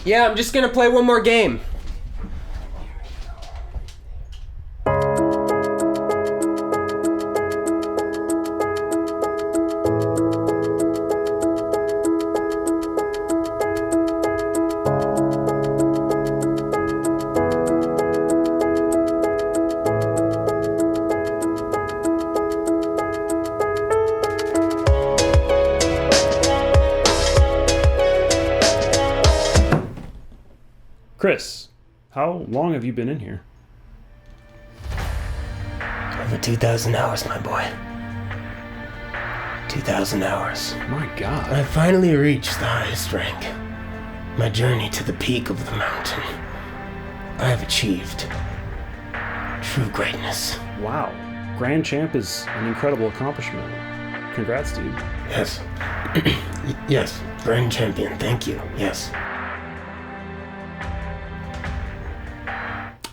Yeah, I'm just gonna play one more game. Chris, how long have you been in here? Over 2,000 hours, my boy. 2,000 hours. My God. I finally reached the highest rank. My journey to the peak of the mountain. I have achieved true greatness. Wow. Grand Champ is an incredible accomplishment. Congrats, dude. Yes. Yes, Grand Champion, thank you. Yes.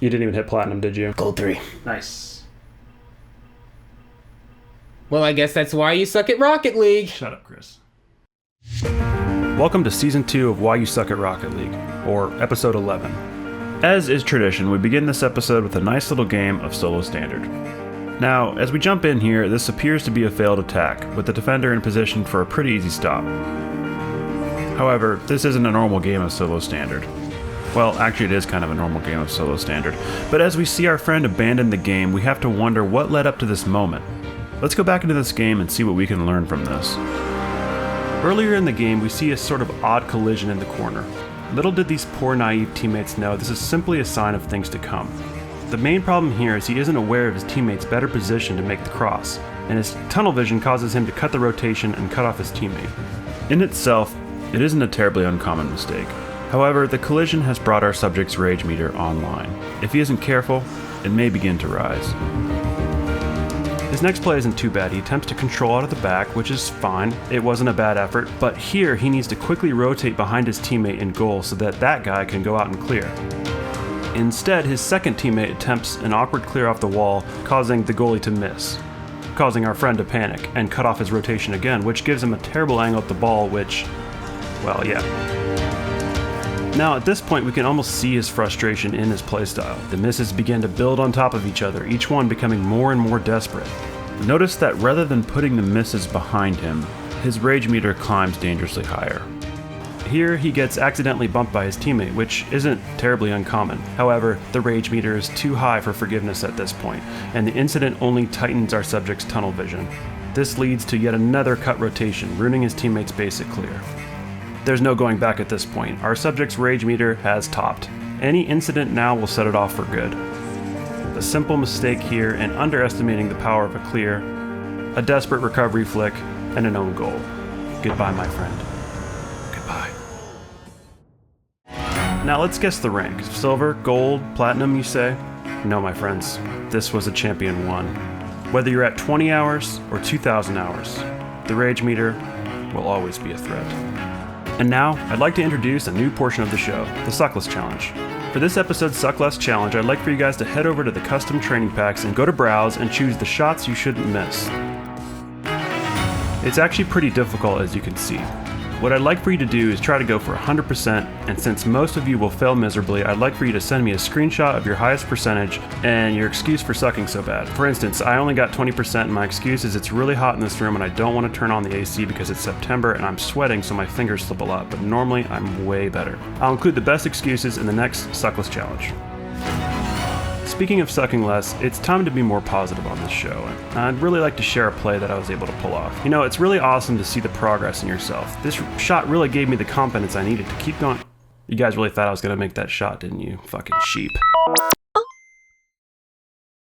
You didn't even hit platinum, did you? Gold 3. Nice. Well, I guess that's why you suck at Rocket League. Shut up, Chris. Welcome to Season 2 of Why You Suck at Rocket League, or Episode 11. As is tradition, we begin this episode with a nice little game of solo standard. Now, as we jump in here, this appears to be a failed attack, with the defender in position for a pretty easy stop. However, this isn't a normal game of solo standard. Well, actually it is kind of a normal game of solo standard, but as we see our friend abandon the game, we have to wonder what led up to this moment. Let's go back into this game and see what we can learn from this. Earlier in the game, we see a sort of odd collision in the corner. Little did these poor naive teammates know this is simply a sign of things to come. The main problem here is he isn't aware of his teammate's better position to make the cross, and his tunnel vision causes him to cut the rotation and cut off his teammate. In itself, it isn't a terribly uncommon mistake. However, the collision has brought our subject's rage meter online. If he isn't careful, it may begin to rise. His next play isn't too bad. He attempts to control out of the back, which is fine. It wasn't a bad effort, but here he needs to quickly rotate behind his teammate in goal so that that guy can go out and clear. Instead, his second teammate attempts an awkward clear off the wall, causing the goalie to miss, causing our friend to panic and cut off his rotation again, which gives him a terrible angle at the ball, which, well, yeah. Now, at this point, we can almost see his frustration in his playstyle. The misses begin to build on top of each other, each one becoming more and more desperate. Notice that rather than putting the misses behind him, his rage meter climbs dangerously higher. Here, he gets accidentally bumped by his teammate, which isn't terribly uncommon. However, the rage meter is too high for forgiveness at this point, and the incident only tightens our subject's tunnel vision. This leads to yet another cut rotation, ruining his teammate's basic clear. There's no going back at this point. Our subject's rage meter has topped. Any incident now will set it off for good. A simple mistake here and underestimating the power of a clear, a desperate recovery flick, and an own goal. Goodbye, my friend. Goodbye. Now let's guess the rank. Silver, gold, platinum, you say? No, my friends. This was a Champion 1. Whether you're at 20 hours or 2,000 hours, the rage meter will always be a threat. And now, I'd like to introduce a new portion of the show, the Suckless Challenge. For this episode's Suck Less Challenge, I'd like for you guys to head over to the custom training packs and go to Browse and choose the shots you shouldn't miss. It's actually pretty difficult, as you can see. What I'd like for you to do is try to go for 100%, and since most of you will fail miserably, I'd like for you to send me a screenshot of your highest percentage and your excuse for sucking so bad. For instance, I only got 20% and my excuse is it's really hot in this room and I don't want to turn on the AC because it's September and I'm sweating so my fingers slip a lot, but normally I'm way better. I'll include the best excuses in the next Suckless Challenge. Speaking of sucking less, it's time to be more positive on this show, and I'd really like to share a play that I was able to pull off. You know, it's really awesome to see the progress in yourself. This shot really gave me the confidence I needed to keep going. You guys really thought I was going to make that shot, didn't you? Fucking sheep.